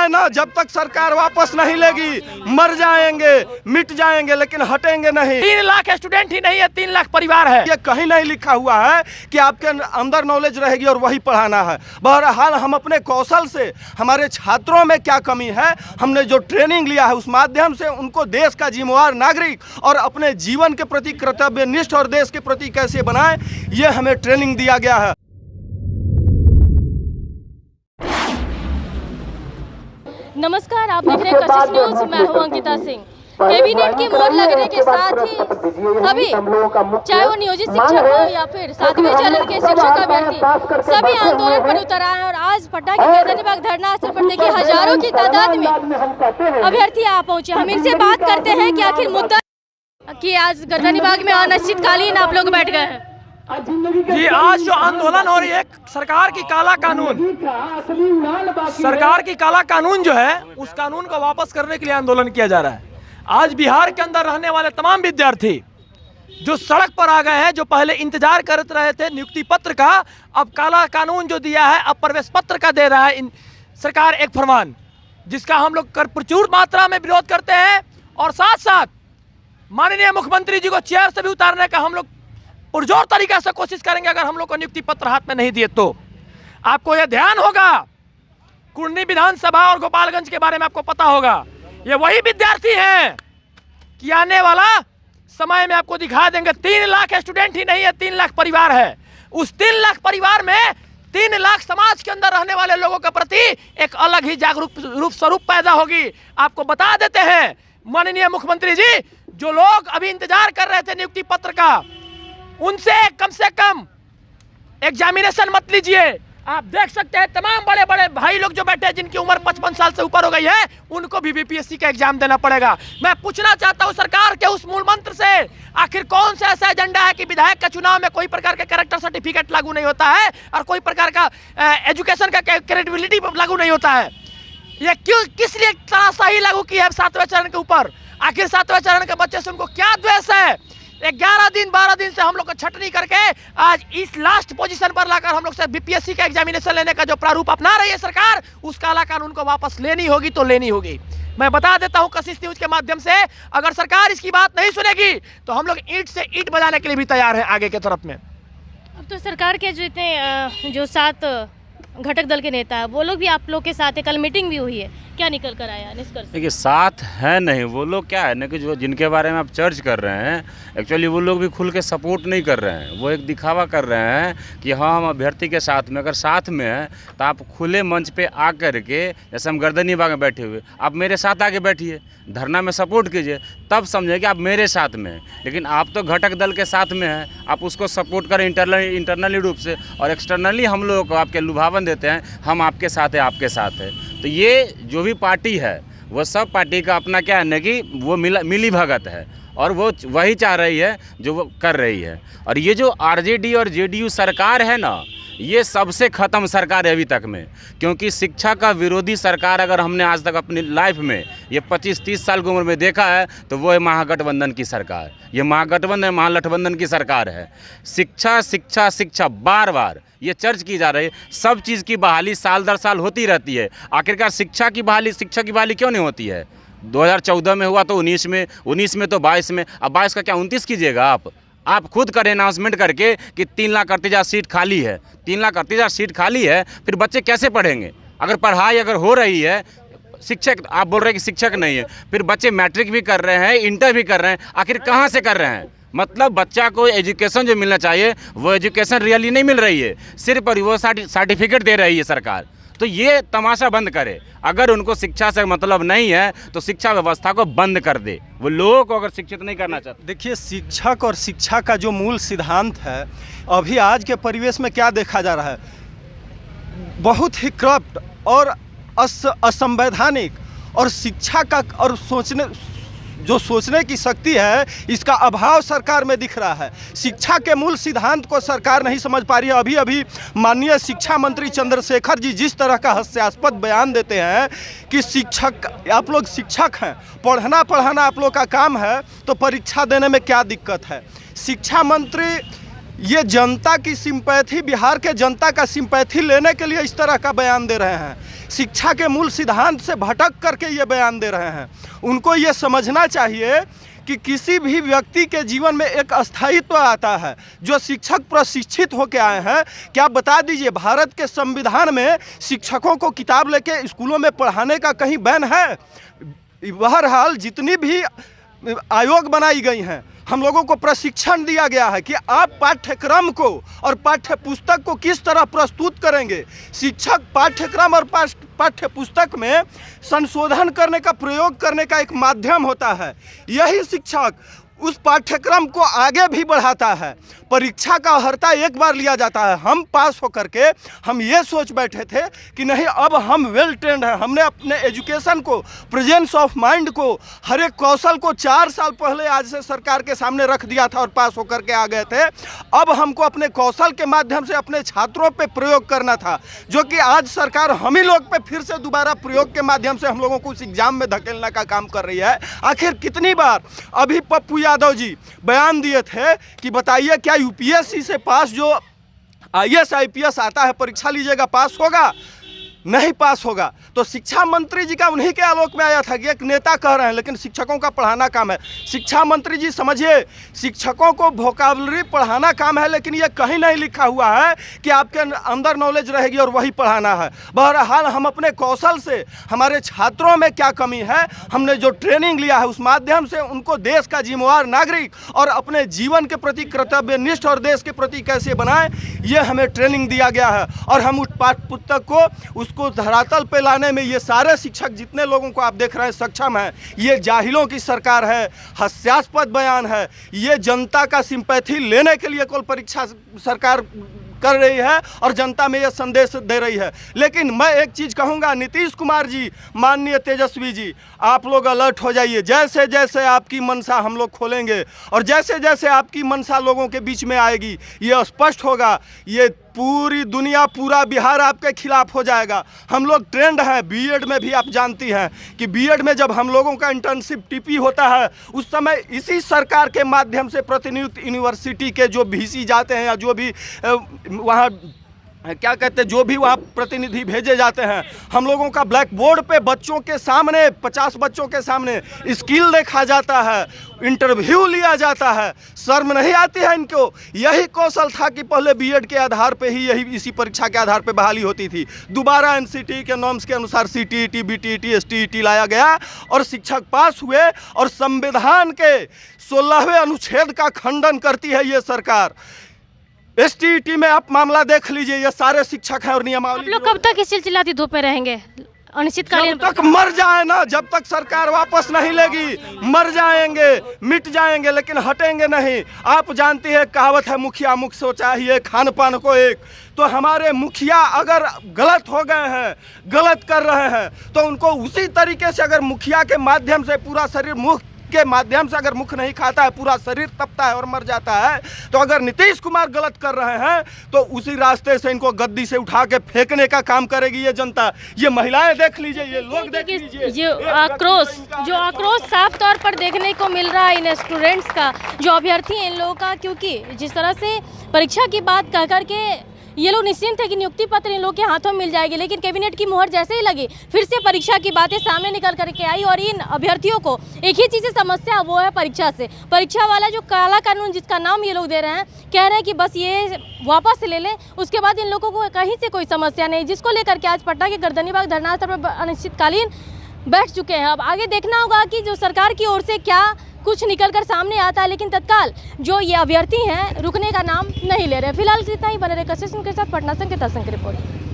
ना, जब तक सरकार वापस नहीं लेगी मर जाएंगे, मिट जाएंगे, लेकिन हटेंगे नहीं। 3 लाख स्टूडेंट ही नहीं है, 3 लाख परिवार है। ये कहीं नहीं लिखा हुआ है कि आपके अंदर नॉलेज रहेगी और वही पढ़ाना है। बहरहाल हम अपने कौशल से हमारे छात्रों में क्या कमी है, हमने जो ट्रेनिंग लिया है उस माध्यम से उनको देश का जिम्मेवार नागरिक और अपने जीवन के प्रति कर्तव्यनिष्ठ और देश के प्रति कैसे बनाएं, ये हमें ट्रेनिंग दिया गया है। नमस्कार, आप देख रहे हैं कशिश न्यूज। मैं हूं अंकिता सिंह। कैबिनेट की मोहर लगने के साथ ही सभी, चाहे वो नियोजित शिक्षक हो या फिर 7वें चरण के शिक्षक अभ्यर्थी, सभी आंदोलन पर उतर आए हैं। और आज पटना के गर्दनीबाग धरना स्थल पर देखिए हजारों की तादाद में अभ्यर्थी आ पहुंचे। हम इनसे बात करते हैं कि आखिर मुद्दा कि आज गर्दनीबाग में अनिश्चितकालीन आप लोग बैठ गए हैं। जी, आज जो आंदोलन हो रही है, सरकार की काला कानून जो है उस कानून को वापस करने के लिए आंदोलन किया जा रहा है। आज बिहार के अंदर रहने वाले तमाम विद्यार्थी जो सड़क पर आ गए हैं, जो पहले इंतजार कर रहे थे नियुक्ति पत्र का, अब काला कानून जो दिया है, अब प्रवेश पत्र का दे रहा है सरकार एक फरमान, जिसका हम लोग प्रचुर मात्रा में विरोध करते हैं। और साथ साथ माननीय मुख्यमंत्री जी को चेयर से भी उतारने का हम लोग पुरजोर तरीके से कोशिश करेंगे। अगर हम लोग को नियुक्ति पत्र हाथ में नहीं दिए तो आपको यह ध्यान होगा, कुर्नी विधानसभा और गोपालगंज के बारे में आपको पता होगा, ये वही विद्यार्थी हैं कि आने वाला समय में आपको दिखा देंगे 3 लाख स्टूडेंट ही नहीं है, 3 लाख परिवार है। उस 3 लाख परिवार में 3 लाख समाज के अंदर रहने वाले लोगों के प्रति एक अलग ही जागरूक स्वरूप पैदा होगी। आपको बता देते हैं माननीय मुख्यमंत्री जी, जो लोग अभी इंतजार कर रहे थे नियुक्ति पत्र का, उनसे कम से कम एग्जामिनेशन मत लीजिए। आप देख सकते हैं तमाम बड़े बड़े भाई लोग जो बैठे हैं, जिनकी उम्र 55 साल से ऊपर हो गई है, उनको भी बीपीएससी का एग्जाम देना पड़ेगा। मैं पूछना चाहता हूं सरकार के उस मूल मंत्र से, आखिर कौन सा ऐसा एजेंडा है कि विधायक के चुनाव में कोई प्रकार का कैरेक्टर सर्टिफिकेट लागू नहीं होता है और कोई प्रकार का एजुकेशन का क्रेडिबिलिटी लागू नहीं होता है? ये क्यों, किस लिए तानाशाही लागू की है 7वें चरण के ऊपर? आखिर 7वें चरण के बच्चे से उनको क्या द्वेष है? 11 दिन 12 दिन से हम लोग को छटनी करके आज इस लास्ट पोजीशन पर लाकर हम लोग से बीपीएससी का एग्जामिनेशन लेने का जो प्रारूप अपना रही है सरकार, उस काला कानून को वापस लेनी होगी तो लेनी होगी। मैं बता देता हूं कशिश न्यूज के माध्यम से, अगर सरकार इसकी बात नहीं सुनेगी तो हम लोग ईंट से ईंट बजाने के लिए भी तैयार हैं आगे की तरफ में। अब तो सरकार के जो इतने जो 7 घटक दल के नेता है, वो लोग भी आप लोग के साथ है, कल मीटिंग भी हुई है, क्या निकल कर आया निष्कर्ष? देखिए, साथ है नहीं, वो लोग क्या है ना कि जो जिनके बारे में आप चर्च कर रहे हैं, एक्चुअली वो लोग भी खुल के सपोर्ट नहीं कर रहे हैं। वो एक दिखावा कर रहे हैं कि हाँ हम अभ्यर्थी के साथ में, अगर साथ में है तो आप खुले मंच पे आ कर के, जैसे हम गर्दनीबाग में बैठे हुए, आप मेरे साथ आके बैठिए, धरना में सपोर्ट कीजिए, तब समझे कि आप मेरे साथ में हैं। लेकिन आप तो घटक दल के साथ में हैं, आप उसको सपोर्ट करें इंटरनली रूप से, और एक्सटर्नली हम लोगों को आपके लुभावन देते हैं, हम आपके साथ हैं, आपके साथ है। तो ये जो भी पार्टी है वो सब पार्टी का अपना क्या है ना कि वो मिली भगत है, और वो वही चाह रही है जो वो कर रही है। और ये जो आरजेडी और जेडीयू सरकार है ना, ये सबसे ख़त्म सरकार है अभी तक में, क्योंकि शिक्षा का विरोधी सरकार अगर हमने आज तक अपनी लाइफ में ये 25-30 साल की उम्र में देखा है तो वो है महागठबंधन की सरकार। ये महागठबंधन महागठबंधन की सरकार है। शिक्षा शिक्षा शिक्षा बार बार ये चर्च की जा रही है। सब चीज़ की बहाली साल दर साल होती रहती है, आखिरकार शिक्षा की बहाली क्यों नहीं होती है? 2014 में हुआ तो 19 में तो 22 में, अब 22 का क्या 29 कीजिएगा आप खुद करें अनाउंसमेंट करके कि 3 लाख 38,000 सीट खाली है। 3 लाख 38,000 सीट खाली है, फिर बच्चे कैसे पढ़ेंगे? अगर पढ़ाई अगर हो रही है, शिक्षक आप बोल रहे हैं कि शिक्षक नहीं है, फिर बच्चे मैट्रिक भी कर रहे हैं, इंटर भी कर रहे हैं, आखिर कहाँ से कर रहे हैं? मतलब बच्चा को एजुकेशन जो मिलना चाहिए वो एजुकेशन रियली नहीं मिल रही है, सिर्फ और वो सर्टिफिकेट दे रही है सरकार। तो ये तमाशा बंद करे। अगर उनको शिक्षा से मतलब नहीं है तो शिक्षा व्यवस्था को बंद कर दे, वो लोगों को अगर शिक्षित नहीं करना चाहते। देखिए, शिक्षक और शिक्षा का जो मूल सिद्धांत है, अभी आज के परिवेश में क्या देखा जा रहा है, बहुत ही करप्ट और असंवैधानिक, और शिक्षा का और सोचने की शक्ति है, इसका अभाव सरकार में दिख रहा है। शिक्षा के मूल सिद्धांत को सरकार नहीं समझ पा रही है। अभी अभी माननीय शिक्षा मंत्री चंद्रशेखर जी जिस तरह का हास्यास्पद बयान देते हैं कि शिक्षक, आप लोग शिक्षक हैं, पढ़ाना आप लोग का काम है, तो परीक्षा देने में क्या दिक्कत है? शिक्षा मंत्री ये जनता की सिंपैथी, बिहार के जनता का सिंपैथी लेने के लिए इस तरह का बयान दे रहे हैं। शिक्षा के मूल सिद्धांत से भटक करके ये बयान दे रहे हैं। उनको ये समझना चाहिए कि किसी भी व्यक्ति के जीवन में एक अस्थायित्व आता है। जो शिक्षक प्रशिक्षित होकर आए हैं, क्या बता दीजिए भारत के संविधान में शिक्षकों को किताब लेके स्कूलों में पढ़ाने का कहीं बैन है? बहरहाल जितनी भी आयोग बनाई गई हैं, हम लोगों को प्रशिक्षण दिया गया है कि आप पाठ्यक्रम को और पाठ्य पुस्तक को किस तरह प्रस्तुत करेंगे। शिक्षक पाठ्यक्रम और पाठ्य पुस्तक में संशोधन करने का, प्रयोग करने का एक माध्यम होता है। यही शिक्षक उस पाठ्यक्रम को आगे भी बढ़ाता है। परीक्षा का अर्हता एक बार लिया जाता है। हम पास होकर के हम ये सोच बैठे थे कि नहीं, अब हम वेल ट्रेंड हैं, हमने अपने एजुकेशन को, प्रेजेंस ऑफ माइंड को, हर एक कौशल को 4 साल पहले आज से सरकार के सामने रख दिया था और पास होकर के आ गए थे। अब हमको अपने कौशल के माध्यम से अपने छात्रों पे प्रयोग करना था, जो कि आज सरकार हम ही लोग पे फिर से दोबारा प्रयोग के माध्यम से हम लोगों को उस एग्जाम में धकेलने का काम कर रही है। आखिर कितनी बार? अभी पप्पू यादव जी बयान दिए थे कि बताइए क्या यूपीएससी से पास जो आईएएस आईपीएस आता है, परीक्षा लीजिएगा, पास होगा? नहीं पास होगा। तो शिक्षा मंत्री जी का उन्हीं के आलोक में आया था कि एक नेता कह रहे हैं लेकिन शिक्षकों का पढ़ाना काम है। शिक्षा मंत्री जी समझिए, शिक्षकों को वोकैबुलरी पढ़ाना काम है, लेकिन ये कहीं नहीं लिखा हुआ है कि आपके अंदर नॉलेज रहेगी और वही पढ़ाना है। बहरहाल हम अपने कौशल से हमारे छात्रों में क्या कमी है, हमने जो ट्रेनिंग लिया है उस माध्यम से उनको देश का जिम्मेवार नागरिक और अपने जीवन के प्रति कर्तव्यनिष्ठ और देश के प्रति कैसे बनाएं, ये हमें ट्रेनिंग दिया गया है। और हम उस पाठ्य पुस्तक को उसको धरातल पे लाने में ये सारे शिक्षक जितने लोगों को आप देख रहे हैं सक्षम हैं। ये जाहिलों की सरकार है, हास्यास्पद बयान है। ये जनता का सिंपैथी लेने के लिए कोई परीक्षा सरकार कर रही है और जनता में ये संदेश दे रही है। लेकिन मैं एक चीज़ कहूँगा, नीतीश कुमार जी, माननीय तेजस्वी जी, आप लोग अलर्ट हो जाइए। जैसे जैसे आपकी मनसा हम लोग खोलेंगे और जैसे जैसे आपकी मनसा लोगों के बीच में आएगी, ये स्पष्ट होगा, ये पूरी दुनिया, पूरा बिहार आपके खिलाफ हो जाएगा। हम लोग ट्रेंड हैं बीएड में भी। आप जानती हैं कि बीएड में जब हम लोगों का इंटर्नशिप टीपी होता है उस समय इसी सरकार के माध्यम से प्रतिनियुक्त यूनिवर्सिटी के जो वीसी जाते हैं या जो भी वहाँ क्या कहते हैं, जो भी वहाँ प्रतिनिधि भेजे जाते हैं, हम लोगों का ब्लैक बोर्ड पे बच्चों के सामने, 50 बच्चों के सामने स्किल देखा जाता है, इंटरव्यू लिया जाता है। शर्म नहीं आती है इनको? यही कौशल था कि पहले बीएड के आधार पे ही, यही इसी परीक्षा के आधार पे बहाली होती थी। दोबारा एनसीटी के नॉर्म्स के अनुसार सीटीईटी, बीटीईटी, एसटीईटी लाया गया और शिक्षक पास हुए। और संविधान के 16वें अनुच्छेद का खंडन करती है ये सरकार। एसटीईटी में आप मामला देख लीजिए, ये सारे शिक्षक हैं और नियमावली। आप लोग कब तक इस चिलचिलाती धूप में रहेंगे? अनिश्चितकालीन जब तक मर जाए ना, जब तक सरकार वापस नहीं लेगी, मर जाएंगे, मिट जाएंगे, लेकिन हटेंगे नहीं। आप जानती है, कहावत है, मुखिया मुख से चाहिए खान पान को एक। तो हमारे मुखिया अगर गलत हो गए हैं, गलत कर रहे हैं, तो उनको उसी तरीके से, अगर मुखिया के माध्यम से पूरा शरीर, मुख के माध्यम से अगर मुख नहीं खाता है, पूरा शरीर तपता है और मर जाता है, तो अगर नीतीश कुमार गलत कर रहे हैं तो उसी रास्ते से इनको गद्दी से उठा के फेंकने का काम करेगी ये जनता। ये महिलाएं देख लीजिए, ये लोग देख लीजिए, जो आक्रोश साफ तौर पर देखने को मिल रहा है इन स्टूडेंट्स का, जो अभ्यर्थी हैं इन लोगों का। क्योंकि जिस तरह से परीक्षा की बात कह करके ये लोग निश्चिंत है कि नियुक्ति पत्र इन लोग के हाथों में मिल जाएगी, लेकिन कैबिनेट की मुहर जैसे ही लगी, फिर से परीक्षा की बातें सामने निकल करके आई। और इन अभ्यर्थियों को एक ही चीज़ से समस्या, वो है परीक्षा से। परीक्षा वाला जो काला कानून जिसका नाम ये लोग दे रहे हैं, कह रहे हैं कि बस ये वापस ले लें, उसके बाद इन लोगों को कहीं से कोई समस्या नहीं, जिसको लेकर के आज पटना के गर्दनीबाग धरनास्थल पर अनिश्चितकालीन बैठ चुके हैं। अब आगे देखना होगा कि जो सरकार की ओर से क्या कुछ निकल कर सामने आता है, लेकिन तत्काल जो ये अभ्यर्थी हैं रुकने का नाम नहीं ले रहे। फिलहाल इतना ही। बने रहे कशिश के साथ, पटना संकेत की रिपोर्ट।